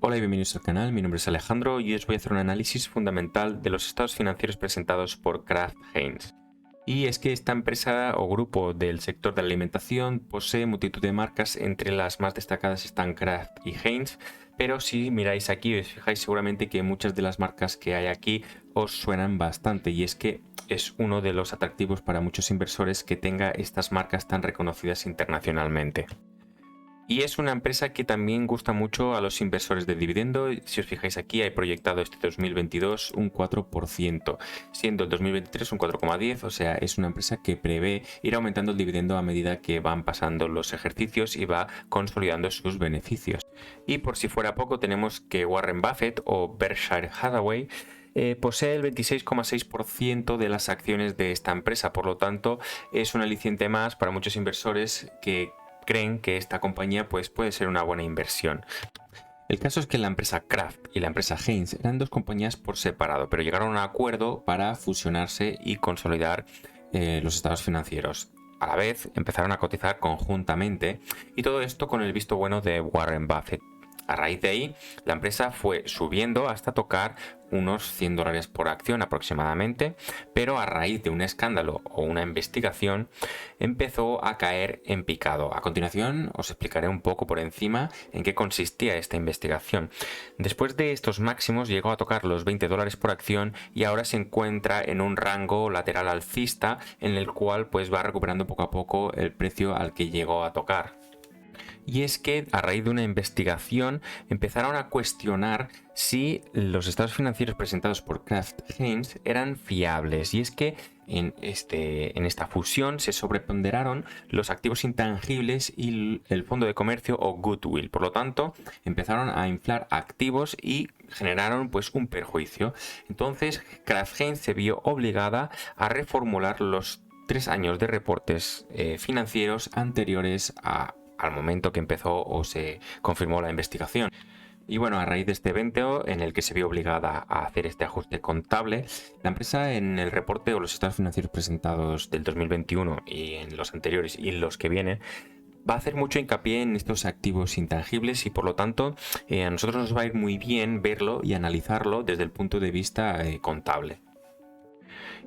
Hola y bienvenidos al canal, mi nombre es Alejandro y hoy os voy a hacer un análisis fundamental de los estados financieros presentados por Kraft Heinz. Y es que esta empresa o grupo del sector de la alimentación posee multitud de marcas, entre las más destacadas están Kraft y Heinz, pero si miráis aquí os fijáis seguramente que muchas de las marcas que hay aquí os suenan bastante, y es que es uno de los atractivos para muchos inversores que tenga estas marcas tan reconocidas internacionalmente. Y es una empresa que también gusta mucho a los inversores de dividendo. Si os fijáis aquí, hay proyectado este 2022 un 4%, siendo el 2023 un 4,10%, o sea, es una empresa que prevé ir aumentando el dividendo a medida que van pasando los ejercicios y va consolidando sus beneficios. Y por si fuera poco, tenemos que Warren Buffett o Berkshire Hathaway posee el 26,6% de las acciones de esta empresa. Por lo tanto, es un aliciente más para muchos inversores que creen que esta compañía puede ser una buena inversión. El caso es que la empresa Kraft y la empresa Heinz eran dos compañías por separado, pero llegaron a un acuerdo para fusionarse y consolidar los estados financieros. A la vez empezaron a cotizar conjuntamente, y todo esto con el visto bueno de Warren Buffett. A raíz de ahí, la empresa fue subiendo hasta tocar unos $100 por acción aproximadamente, pero a raíz de un escándalo o una investigación empezó a caer en picado. A continuación os explicaré un poco por encima en qué consistía esta investigación. Después de estos máximos llegó a tocar los $20 por acción y ahora se encuentra en un rango lateral alcista en el cual va recuperando poco a poco el precio al que llegó a tocar. Y es que a raíz de una investigación empezaron a cuestionar si los estados financieros presentados por Kraft Heinz eran fiables. Y es que en esta fusión se sobreponderaron los activos intangibles y el fondo de comercio o goodwill. Por lo tanto, empezaron a inflar activos y generaron un perjuicio. Entonces, Kraft Heinz se vio obligada a reformular los 3 años de reportes financieros anteriores al momento que empezó o se confirmó la investigación. Y bueno, a raíz de este evento en el que se vio obligada a hacer este ajuste contable, la empresa en el reporte o los estados financieros presentados del 2021 y en los anteriores y en los que vienen, va a hacer mucho hincapié en estos activos intangibles, y por lo tanto a nosotros nos va a ir muy bien verlo y analizarlo desde el punto de vista contable.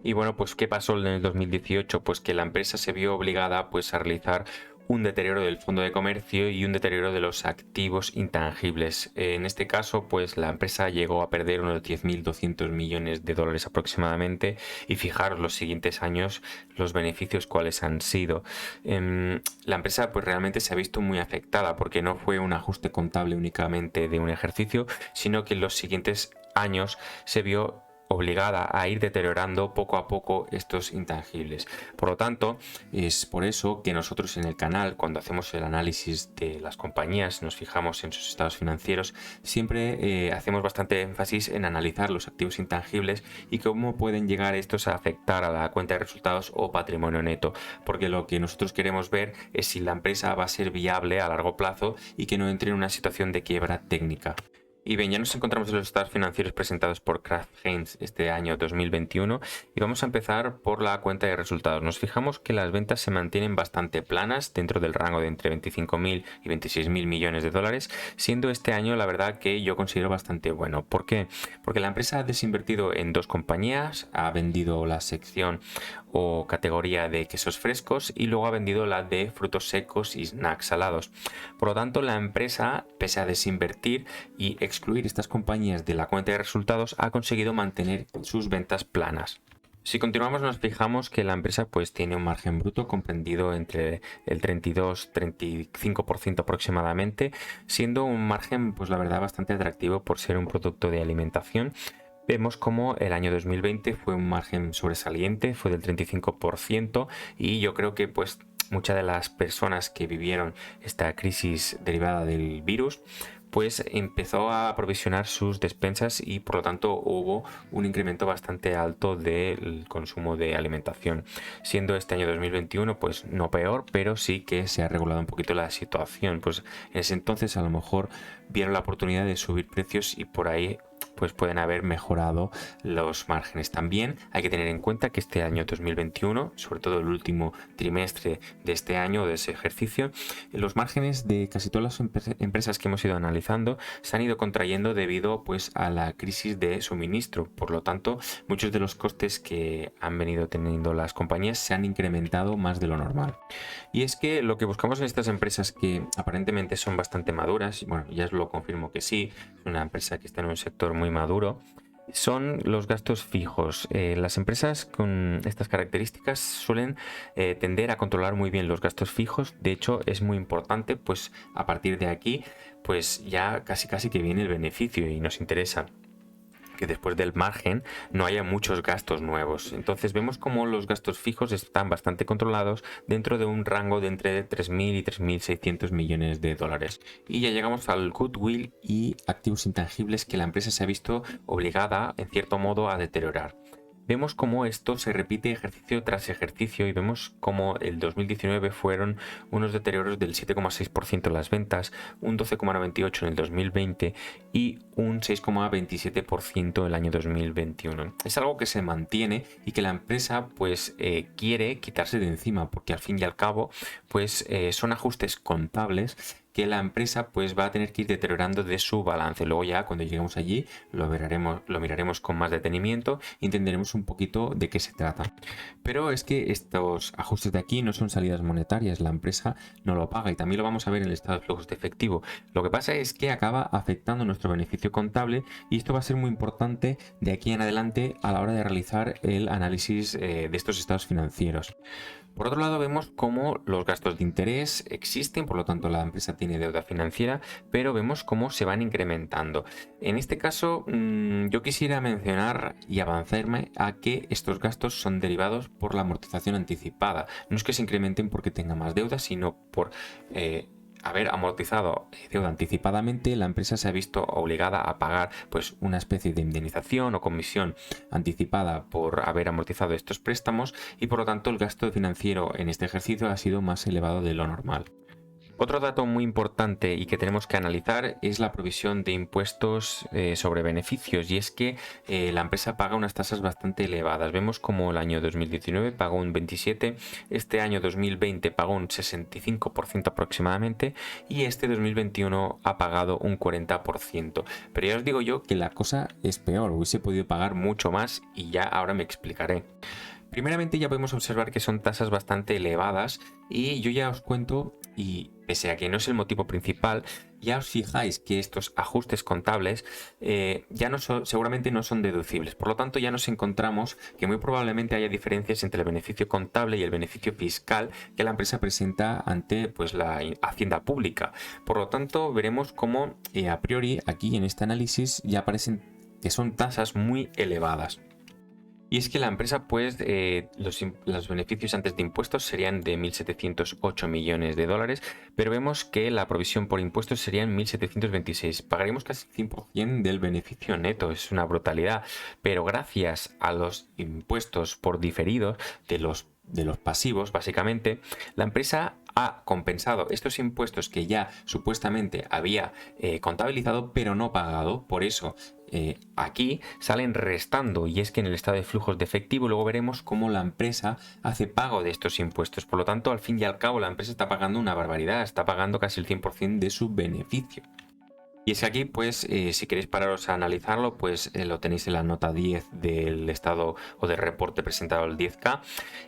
Y bueno, ¿qué pasó en el 2018? Pues que la empresa se vio obligada a realizar un deterioro del fondo de comercio y un deterioro de los activos intangibles. En este caso, la empresa llegó a perder unos 10.200 millones de dólares aproximadamente, y fijaros los siguientes años los beneficios cuáles han sido. La empresa realmente se ha visto muy afectada, porque no fue un ajuste contable únicamente de un ejercicio, sino que en los siguientes años se vio obligada a ir deteriorando poco a poco estos intangibles. Por lo tanto, es por eso que nosotros en el canal, cuando hacemos el análisis de las compañías, nos fijamos en sus estados financieros, siempre hacemos bastante énfasis en analizar los activos intangibles y cómo pueden llegar estos a afectar a la cuenta de resultados o patrimonio neto, porque lo que nosotros queremos ver es si la empresa va a ser viable a largo plazo y que no entre en una situación de quiebra técnica. Y bien, ya nos encontramos en los estados financieros presentados por Kraft Heinz este año 2021, y vamos a empezar por la cuenta de resultados. Nos fijamos que las ventas se mantienen bastante planas dentro del rango de entre 25.000 y 26.000 millones de dólares, siendo este año la verdad que yo considero bastante bueno. ¿Por qué? Porque la empresa ha desinvertido en dos compañías, ha vendido la sección o categoría de quesos frescos y luego ha vendido la de frutos secos y snacks salados. Por lo tanto, la empresa, pese a desinvertir y excluir estas compañías de la cuenta de resultados, ha conseguido mantener sus ventas planas. Si continuamos, nos fijamos que la empresa tiene un margen bruto comprendido entre el 32-35% aproximadamente, siendo un margen la verdad bastante atractivo por ser un producto de alimentación. Vemos como el año 2020 fue un margen sobresaliente, fue del 35%, y yo creo que muchas de las personas que vivieron esta crisis derivada del virus empezó a aprovisionar sus despensas, y por lo tanto hubo un incremento bastante alto del consumo de alimentación, siendo este año 2021 no peor, pero sí que se ha regulado un poquito la situación. En ese entonces a lo mejor vieron la oportunidad de subir precios y por ahí pues pueden haber mejorado los márgenes. También hay que tener en cuenta que este año 2021, sobre todo el último trimestre de este año, de ese ejercicio, los márgenes de casi todas las empresas que hemos ido analizando se han ido contrayendo debido pues a la crisis de suministro. Por lo tanto, muchos de los costes que han venido teniendo las compañías se han incrementado más de lo normal. Y es que lo que buscamos en estas empresas que aparentemente son bastante maduras, bueno, ya os lo confirmo que sí, es una empresa que está en un sector muy maduro, son los gastos fijos. Las empresas con estas características suelen tender a controlar muy bien los gastos fijos. De hecho, es muy importante, pues a partir de aquí, pues ya casi que viene el beneficio y nos interesa que después del margen no haya muchos gastos nuevos. Entonces vemos como los gastos fijos están bastante controlados dentro de un rango de entre 3.000 y 3.600 millones de dólares. Y ya llegamos al goodwill y activos intangibles que la empresa se ha visto obligada en cierto modo a deteriorar. Vemos cómo esto se repite ejercicio tras ejercicio y vemos cómo el 2019 fueron unos deterioros del 7,6% en las ventas, un 12,98% en el 2020 y un 6,27% el año 2021. Es algo que se mantiene y que la empresa pues quiere quitarse de encima, porque al fin y al cabo pues son ajustes contables que la empresa pues va a tener que ir deteriorando de su balance. Luego ya cuando lleguemos allí lo miraremos con más detenimiento y entenderemos un poquito de qué se trata. Pero es que estos ajustes de aquí no son salidas monetarias, la empresa no lo paga y también lo vamos a ver en el estado de flujos de efectivo. Lo que pasa es que acaba afectando nuestro beneficio contable y esto va a ser muy importante de aquí en adelante a la hora de realizar el análisis de estos estados financieros. Por otro lado, vemos cómo los gastos de interés existen, por lo tanto la empresa tiene deuda financiera, pero vemos cómo se van incrementando. En este caso, yo quisiera mencionar y avanzarme a que estos gastos son derivados por la amortización anticipada. No es que se incrementen porque tenga más deuda, sino por haber amortizado deuda anticipadamente, la empresa se ha visto obligada a pagar pues una especie de indemnización o comisión anticipada por haber amortizado estos préstamos y por lo tanto el gasto financiero en este ejercicio ha sido más elevado de lo normal. Otro dato muy importante y que tenemos que analizar es la provisión de impuestos sobre beneficios, y es que la empresa paga unas tasas bastante elevadas. Vemos como el año 2019 pagó un 27%, este año 2020 pagó un 65% aproximadamente y este 2021 ha pagado un 40%. Pero ya os digo yo que la cosa es peor, hubiese podido pagar mucho más y ya ahora me explicaré. Primeramente ya podemos observar que son tasas bastante elevadas y yo ya os cuento, y pese a que no es el motivo principal, ya os fijáis que estos ajustes contables seguramente no son deducibles. Por lo tanto ya nos encontramos que muy probablemente haya diferencias entre el beneficio contable y el beneficio fiscal que la empresa presenta ante pues, la hacienda pública. Por lo tanto veremos cómo a priori aquí en este análisis ya aparecen que son tasas muy elevadas. Y es que la empresa, pues, los beneficios antes de impuestos serían de 1.708 millones de dólares, pero vemos que la provisión por impuestos serían 1.726. Pagaríamos casi el 100% del beneficio neto, es una brutalidad. Pero gracias a los impuestos por diferidos de los pasivos, básicamente, la empresa ha compensado estos impuestos que ya supuestamente había contabilizado pero no pagado. Por eso aquí salen restando, y es que en el estado de flujos de efectivo luego veremos cómo la empresa hace pago de estos impuestos. Por lo tanto, al fin y al cabo la empresa está pagando una barbaridad, está pagando casi el 100% de su beneficio. Y es que aquí, pues, si queréis pararos a analizarlo, pues lo tenéis en la nota 10 del estado o del reporte presentado el 10K.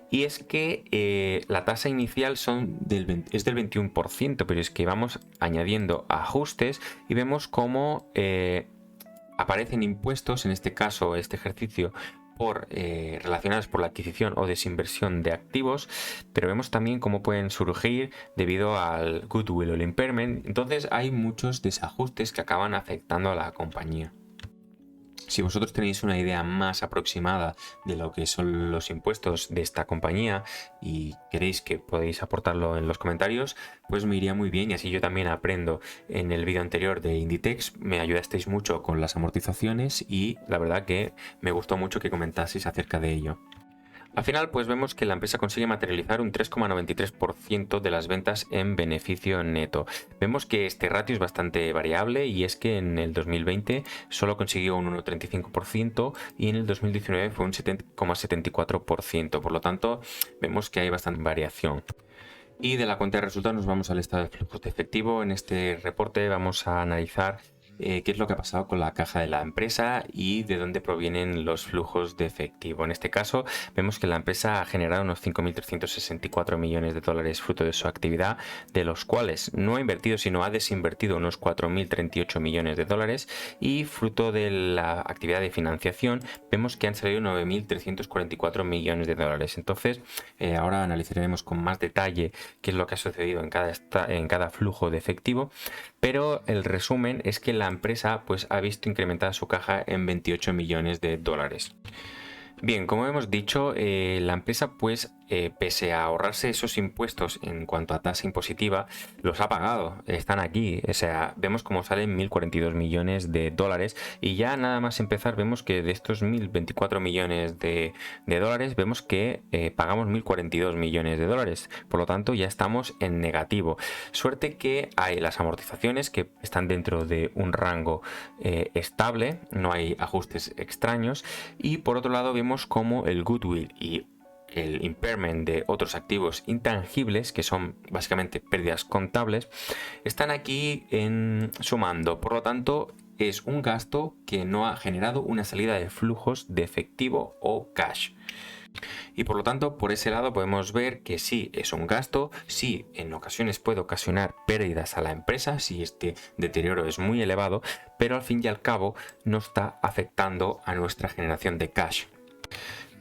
Y es que la tasa inicial es del 21%, pero es que vamos añadiendo ajustes y vemos cómo aparecen impuestos, en este caso, este ejercicio, relacionadas por la adquisición o desinversión de activos, pero vemos también cómo pueden surgir debido al goodwill o el impairment. Entonces hay muchos desajustes que acaban afectando a la compañía. Si vosotros tenéis una idea más aproximada de lo que son los impuestos de esta compañía y queréis que podéis aportarlo en los comentarios, pues me iría muy bien y así yo también aprendo. En el vídeo anterior de Inditex me ayudasteis mucho con las amortizaciones y la verdad que me gustó mucho que comentaseis acerca de ello. Al final, pues vemos que la empresa consigue materializar un 3,93% de las ventas en beneficio neto. Vemos que este ratio es bastante variable y es que en el 2020 solo consiguió un 1,35% y en el 2019 fue un 7,74%. Por lo tanto, vemos que hay bastante variación. Y de la cuenta de resultados nos vamos al estado de flujos de efectivo. En este reporte vamos a analizar qué es lo que ha pasado con la caja de la empresa y de dónde provienen los flujos de efectivo. En este caso vemos que la empresa ha generado unos 5.364 millones de dólares fruto de su actividad, de los cuales no ha invertido sino ha desinvertido unos 4.038 millones de dólares, y fruto de la actividad de financiación vemos que han salido 9.344 millones de dólares. Entonces ahora analizaremos con más detalle qué es lo que ha sucedido en cada flujo de efectivo, pero el resumen es que la empresa pues ha visto incrementada su caja en 28 millones de dólares. Bien, como hemos dicho, la empresa pues pese a ahorrarse esos impuestos en cuanto a tasa impositiva, los ha pagado, están aquí. O sea, vemos cómo salen 1.042 millones de dólares, y ya nada más empezar vemos que de estos 1.024 millones de dólares vemos que pagamos 1.042 millones de dólares. Por lo tanto, ya estamos en negativo. Suerte que hay las amortizaciones que están dentro de un rango estable, no hay ajustes extraños, y por otro lado vemos como el goodwill y el impairment de otros activos intangibles, que son básicamente pérdidas contables, están aquí sumando. Por lo tanto, es un gasto que no ha generado una salida de flujos de efectivo o cash. Y por lo tanto, por ese lado podemos ver que sí es un gasto, sí en ocasiones puede ocasionar pérdidas a la empresa si este deterioro es muy elevado, pero al fin y al cabo no está afectando a nuestra generación de cash.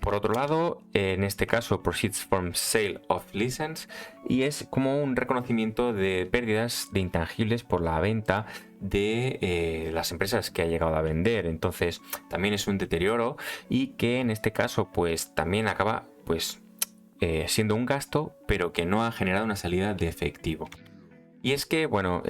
Por otro lado, en este caso, proceeds from sale of license, y es como un reconocimiento de pérdidas de intangibles por la venta de las empresas que ha llegado a vender. Entonces, también es un deterioro, y que en este caso, pues también acaba pues siendo un gasto, pero que no ha generado una salida de efectivo. Y es que, bueno,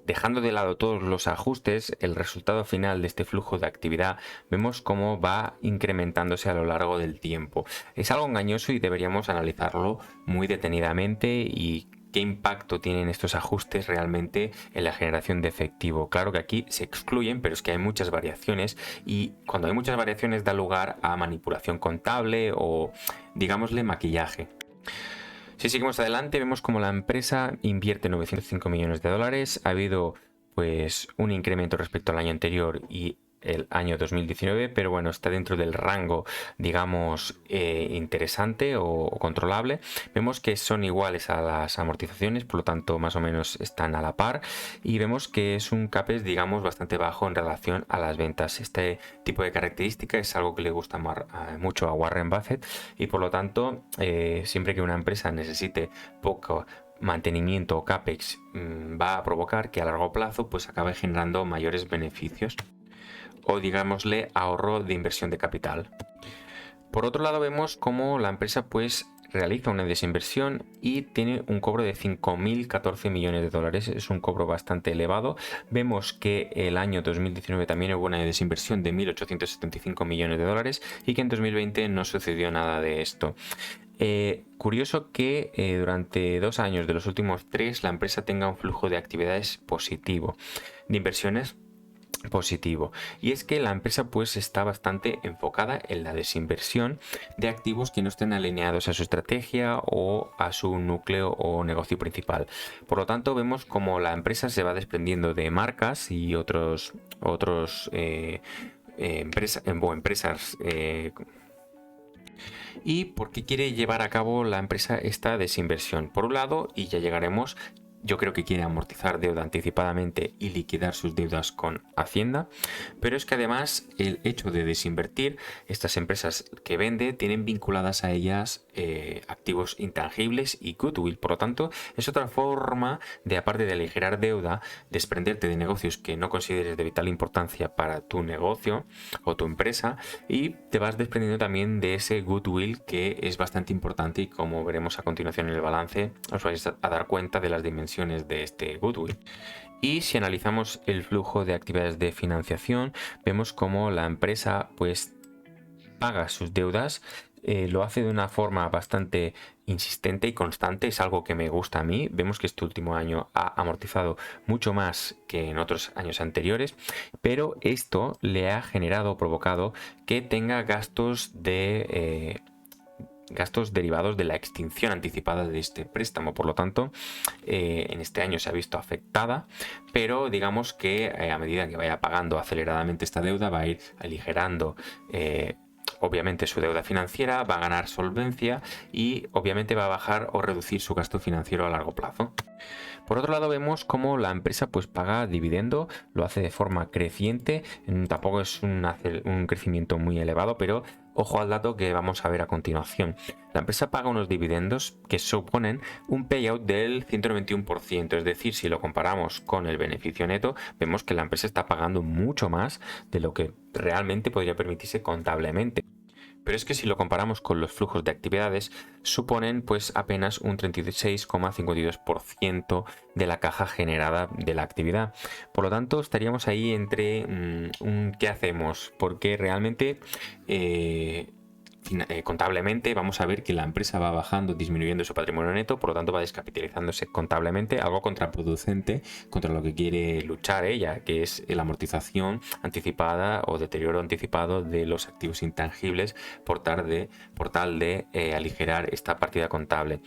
dejando de lado todos los ajustes, el resultado final de este flujo de actividad vemos cómo va incrementándose a lo largo del tiempo. Es algo engañoso y deberíamos analizarlo muy detenidamente y qué impacto tienen estos ajustes realmente en la generación de efectivo. Claro que aquí se excluyen, pero es que hay muchas variaciones, y cuando hay muchas variaciones da lugar a manipulación contable o, digámosle, maquillaje. Si seguimos adelante, vemos como la empresa invierte 905 millones de dólares. Ha habido pues un incremento respecto al año anterior y el año 2019, pero bueno, está dentro del rango, digamos, interesante o controlable. Vemos que son iguales a las amortizaciones, por lo tanto más o menos están a la par, y vemos que es un CAPEX, digamos, bastante bajo en relación a las ventas. Este tipo de característica es algo que le gusta mucho a Warren Buffett, y por lo tanto siempre que una empresa necesite poco mantenimiento o CAPEX va a provocar que a largo plazo pues acabe generando mayores beneficios, o digámosle ahorro de inversión de capital. Por otro lado, vemos cómo la empresa pues realiza una desinversión y tiene un cobro de 5.014 millones de dólares. Es un cobro bastante elevado. Vemos que el año 2019 también hubo una desinversión de 1.875 millones de dólares y que en 2020 no sucedió nada de esto. Curioso que durante 2 años de los últimos 3 la empresa tenga un flujo de actividades positivo, de inversiones positivo, y es que la empresa pues está bastante enfocada en la desinversión de activos que no estén alineados a su estrategia o a su núcleo o negocio principal. Por lo tanto, vemos como la empresa se va desprendiendo de marcas y otros empresas. ¿Y por qué quiere llevar a cabo la empresa esta desinversión? Por un lado, y ya llegaremos, yo creo que quiere amortizar deuda anticipadamente y liquidar sus deudas con Hacienda, pero es que además el hecho de desinvertir, estas empresas que vende tienen vinculadas a ellas activos intangibles y goodwill. Por lo tanto, es otra forma de, aparte de aligerar deuda, desprenderte de negocios que no consideres de vital importancia para tu negocio o tu empresa, y te vas desprendiendo también de ese goodwill que es bastante importante, y como veremos a continuación en el balance os vais a dar cuenta de las dimensiones de este goodwill. Y si analizamos el flujo de actividades de financiación, vemos como la empresa pues paga sus deudas lo hace de una forma bastante insistente y constante, es algo que me gusta a mí. Vemos que este último año ha amortizado mucho más que en otros años anteriores, pero esto le ha provocado que tenga gastos derivados de la extinción anticipada de este préstamo. Por lo tanto, en este año se ha visto afectada, pero digamos que a medida que vaya pagando aceleradamente esta deuda, va a ir aligerando obviamente su deuda financiera, va a ganar solvencia y obviamente va a bajar o reducir su gasto financiero a largo plazo. Por otro lado, vemos cómo la empresa pues paga dividendo, lo hace de forma creciente, tampoco es un crecimiento muy elevado, pero ojo al dato que vamos a ver a continuación. La empresa paga unos dividendos que suponen un payout del 191%, es decir, si lo comparamos con el beneficio neto, vemos que la empresa está pagando mucho más de lo que realmente podría permitirse contablemente. Pero es que si lo comparamos con los flujos de actividades, suponen pues apenas un 36,52% de la caja generada de la actividad. Por lo tanto, estaríamos ahí entre un ¿qué hacemos? Porque realmente contablemente vamos a ver que la empresa va bajando, disminuyendo su patrimonio neto, por lo tanto va descapitalizándose contablemente, algo contraproducente contra lo que quiere luchar ella, que es la amortización anticipada o deterioro anticipado de los activos intangibles por tal de aligerar esta partida contable.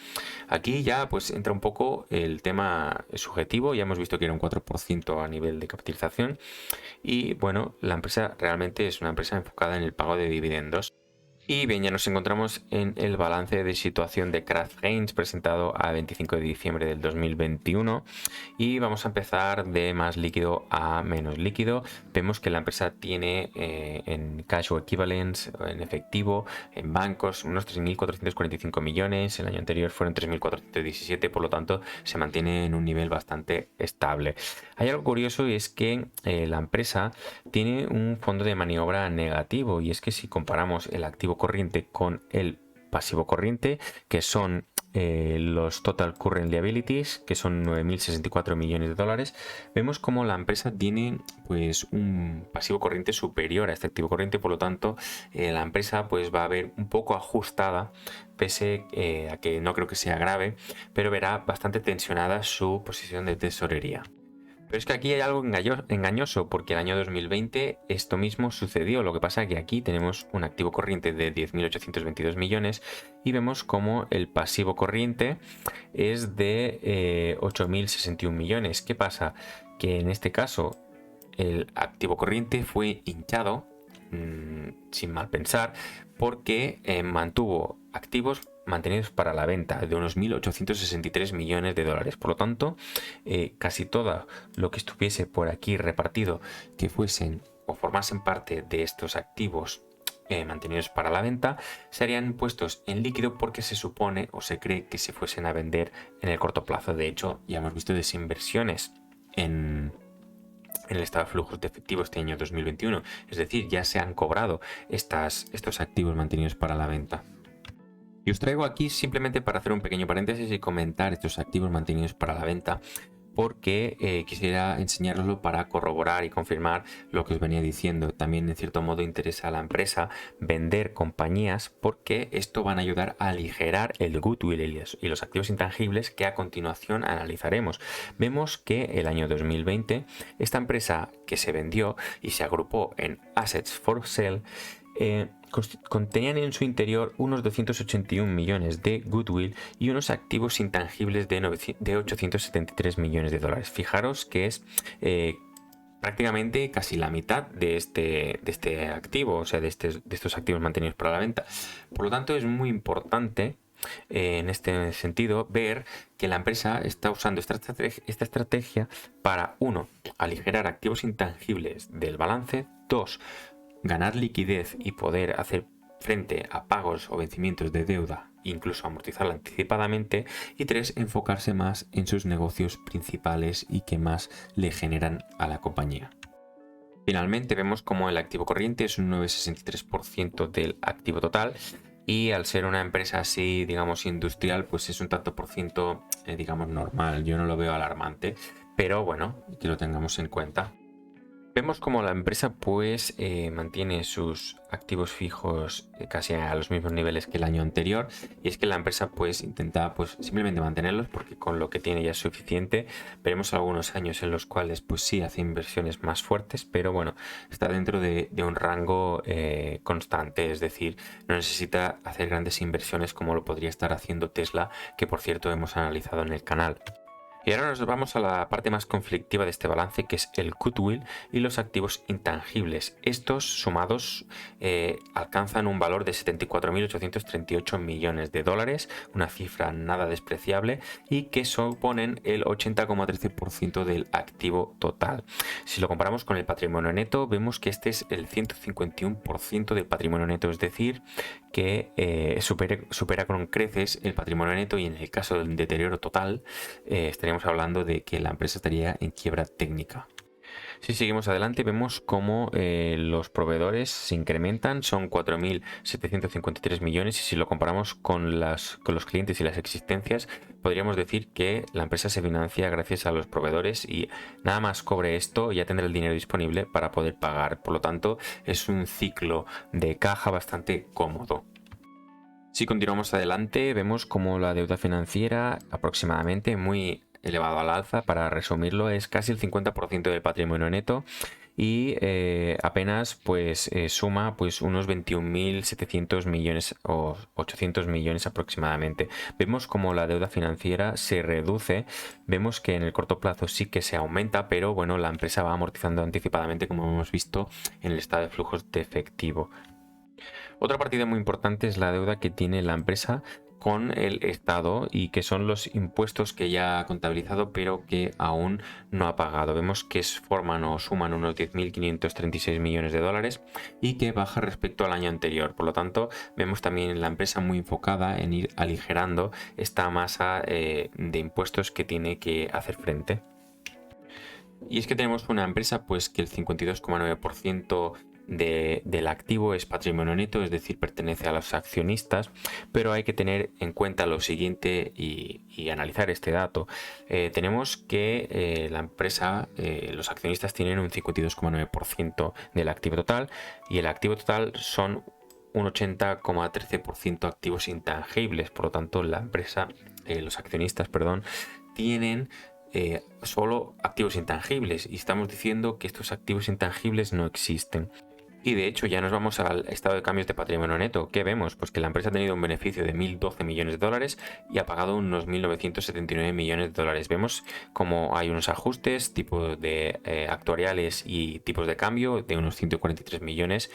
Aquí ya pues entra un poco el tema subjetivo, ya hemos visto que era un 4% a nivel de capitalización y bueno, la empresa realmente es una empresa enfocada en el pago de dividendos. Y bien, ya nos encontramos en el balance de situación de Kraft Heinz presentado a 25 de diciembre del 2021 y vamos a empezar de más líquido a menos líquido. Vemos que la empresa tiene en cash o equivalents, en efectivo, en bancos, unos 3.445 millones, el año anterior fueron 3.417, por lo tanto se mantiene en un nivel bastante estable. Hay algo curioso y es que la empresa tiene un fondo de maniobra negativo y es que si comparamos el activo corriente con el pasivo corriente, que son los Total Current Liabilities, que son 9.064 millones de dólares, vemos como la empresa tiene pues un pasivo corriente superior a este activo corriente, por lo tanto la empresa pues va a ver un poco ajustada, pese a que no creo que sea grave, pero verá bastante tensionada su posición de tesorería. Pero es que aquí hay algo engañoso, porque el año 2020 esto mismo sucedió. Lo que pasa es que aquí tenemos un activo corriente de 10.822 millones y vemos como el pasivo corriente es de 8.061 millones. ¿Qué pasa? Que en este caso el activo corriente fue hinchado, sin mal pensar, porque mantuvo activos mantenidos para la venta de unos 1.863 millones de dólares. Por lo tanto, casi todo lo que estuviese por aquí repartido que fuesen o formasen parte de estos activos mantenidos para la venta serían puestos en líquido porque se supone o se cree que se fuesen a vender en el corto plazo. De hecho, ya hemos visto desinversiones en el estado de flujos de efectivo este año 2021, es decir, ya se han cobrado estos activos mantenidos para la venta. Y os traigo aquí simplemente para hacer un pequeño paréntesis y comentar estos activos mantenidos para la venta, porque quisiera enseñároslo para corroborar y confirmar lo que os venía diciendo. También en cierto modo interesa a la empresa vender compañías porque esto van a ayudar a aligerar el goodwill y los activos intangibles que a continuación analizaremos. Vemos que el año 2020 esta empresa que se vendió y se agrupó en Assets for Sale contenían en su interior unos 281 millones de goodwill y unos activos intangibles de 873 millones de dólares. Fijaros que es prácticamente casi la mitad de este activo, o sea, de estos activos mantenidos para la venta. Por lo tanto, es muy importante en este sentido ver que la empresa está usando esta estrategia para, 1, aligerar activos intangibles del balance, 2, ganar liquidez y poder hacer frente a pagos o vencimientos de deuda, incluso amortizarla anticipadamente, y 3, enfocarse más en sus negocios principales y que más le generan a la compañía. Finalmente vemos como el activo corriente es un 9,63% del activo total y al ser una empresa así, digamos, industrial, pues es un tanto por ciento, digamos, normal. Yo no lo veo alarmante, pero bueno, que lo tengamos en cuenta. Vemos como la empresa pues mantiene sus activos fijos casi a los mismos niveles que el año anterior, y es que la empresa pues intenta pues simplemente mantenerlos porque con lo que tiene ya es suficiente. Veremos algunos años en los cuales pues sí hace inversiones más fuertes, pero bueno, está dentro de un rango constante, es decir, no necesita hacer grandes inversiones como lo podría estar haciendo Tesla, que por cierto hemos analizado en el canal. Y ahora nos vamos a la parte más conflictiva de este balance, que es el goodwill y los activos intangibles. Estos sumados alcanzan un valor de 74.838 millones de dólares, una cifra nada despreciable y que suponen el 80,13% del activo total. Si lo comparamos con el patrimonio neto, vemos que este es el 151% del patrimonio neto, es decir, que supera con creces el patrimonio neto, y en el caso del deterioro total estaríamos hablando de que la empresa estaría en quiebra técnica. Si seguimos adelante, vemos cómo los proveedores se incrementan, son 4.753 millones, y si lo comparamos con los clientes y las existencias, podríamos decir que la empresa se financia gracias a los proveedores, y nada más cobre esto ya tendrá el dinero disponible para poder pagar. Por lo tanto, es un ciclo de caja bastante cómodo. Si continuamos adelante, vemos como la deuda financiera aproximadamente muy elevado al alza. Para resumirlo, es casi el 50% del patrimonio neto, y apenas pues suma pues unos 21.700 millones o 800 millones aproximadamente. Vemos como la deuda financiera se reduce, vemos que en el corto plazo sí que se aumenta, pero bueno, la empresa va amortizando anticipadamente, como hemos visto en el estado de flujos de efectivo. Otra partida muy importante es la deuda que tiene la empresa con el Estado, y que son los impuestos que ya ha contabilizado pero que aún no ha pagado. Vemos que forman o suman unos 10.536 millones de dólares y que baja respecto al año anterior. Por lo tanto, vemos también la empresa muy enfocada en ir aligerando esta masa de impuestos que tiene que hacer frente. Y es que tenemos una empresa pues que el 52,9% del activo es patrimonio neto, es decir, pertenece a los accionistas, pero hay que tener en cuenta lo siguiente y analizar este dato. Tenemos que la empresa, los accionistas tienen un 52,9% del activo total, y el activo total son un 80,13% activos intangibles. Por lo tanto, la empresa, los accionistas, perdón, tienen solo activos intangibles, y estamos diciendo que estos activos intangibles no existen. Y de hecho ya nos vamos al estado de cambios de patrimonio neto. ¿Qué vemos? Pues que la empresa ha tenido un beneficio de 1.012 millones de dólares y ha pagado unos 1.979 millones de dólares. Vemos como hay unos ajustes, tipos de actuariales y tipos de cambio de unos 143 millones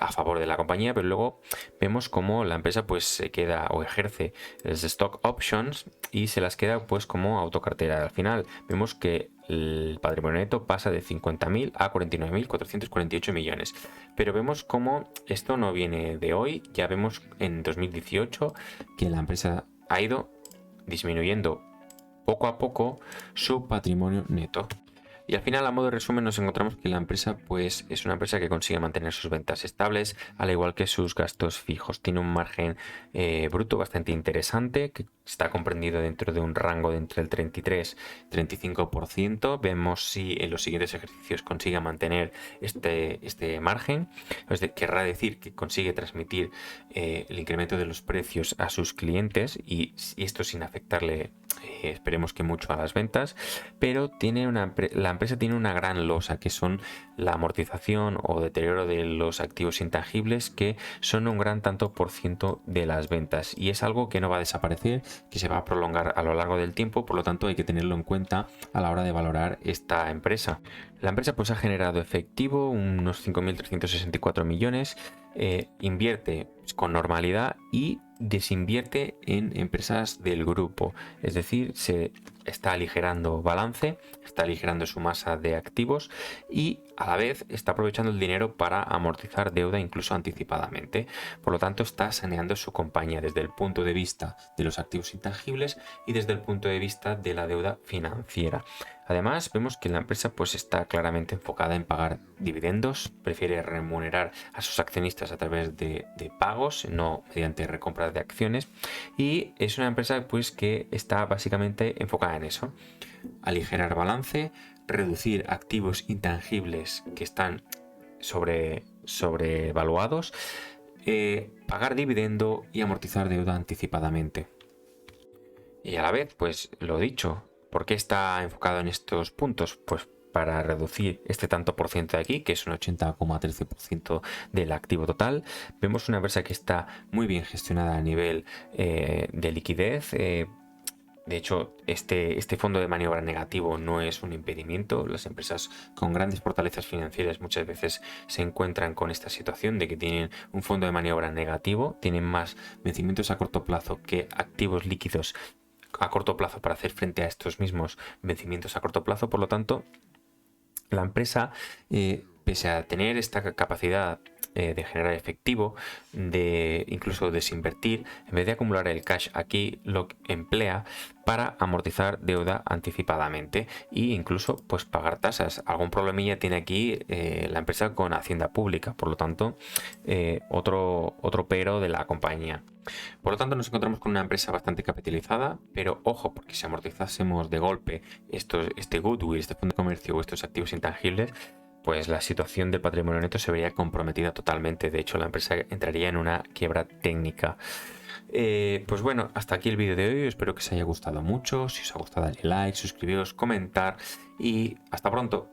a favor de la compañía, pero luego vemos como la empresa pues se queda o ejerce las stock options y se las queda pues como autocartera. Al final vemos que el patrimonio neto pasa de 50.000 a 49.448 millones. Pero vemos cómo esto no viene de hoy. Ya vemos en 2018 que la empresa ha ido disminuyendo poco a poco su patrimonio neto. Y al final, a modo de resumen, nos encontramos que la empresa pues es una empresa que consigue mantener sus ventas estables, al igual que sus gastos fijos. Tiene un margen bruto bastante interesante, que está comprendido dentro de un rango de entre el 33 y 35%. Vemos si en los siguientes ejercicios consigue mantener este margen. Querrá decir que consigue transmitir el incremento de los precios a sus clientes, y esto sin afectarle esperemos que mucho a las ventas, pero la empresa tiene una gran losa, que son la amortización o deterioro de los activos intangibles, que son un gran tanto por ciento de las ventas, y es algo que no va a desaparecer, que se va a prolongar a lo largo del tiempo. Por lo tanto, hay que tenerlo en cuenta a la hora de valorar esta empresa. La empresa pues ha generado efectivo unos 5.364 millones, invierte con normalidad y desinvierte en empresas del grupo, es decir, se está aligerando balance, está aligerando su masa de activos, y a la vez está aprovechando el dinero para amortizar deuda incluso anticipadamente. Por lo tanto, está saneando su compañía desde el punto de vista de los activos intangibles y desde el punto de vista de la deuda financiera. Además, vemos que la empresa pues está claramente enfocada en pagar dividendos, prefiere remunerar a sus accionistas a través de pagos, no mediante recompras de acciones, y es una empresa pues que está básicamente enfocada en eso: aligerar balance, reducir activos intangibles que están sobrevaluados, pagar dividendo y amortizar deuda anticipadamente. Y a la vez, pues lo dicho, ¿por qué está enfocado en estos puntos? Pues para reducir este tanto por ciento de aquí, que es un 80,13% del activo total. Vemos una empresa que está muy bien gestionada a nivel de liquidez. De hecho, este fondo de maniobra negativo no es un impedimento. Las empresas con grandes fortalezas financieras muchas veces se encuentran con esta situación de que tienen un fondo de maniobra negativo, tienen más vencimientos a corto plazo que activos líquidos a corto plazo para hacer frente a estos mismos vencimientos a corto plazo. Por lo tanto, la empresa, pese a tener esta capacidad de generar efectivo, de incluso desinvertir, en vez de acumular el cash aquí, lo emplea para amortizar deuda anticipadamente e incluso pues pagar tasas. Algún problemilla tiene aquí la empresa con Hacienda Pública, por lo tanto, otro pero de la compañía. Por lo tanto, nos encontramos con una empresa bastante capitalizada, pero ojo, porque si amortizásemos de golpe este goodwill, este fondo de comercio o estos activos intangibles, pues la situación del patrimonio neto se vería comprometida totalmente. De hecho, la empresa entraría en una quiebra técnica. Pues bueno, hasta aquí el vídeo de hoy. Espero que os haya gustado mucho. Si os ha gustado, dale like, suscribiros, comentar y hasta pronto.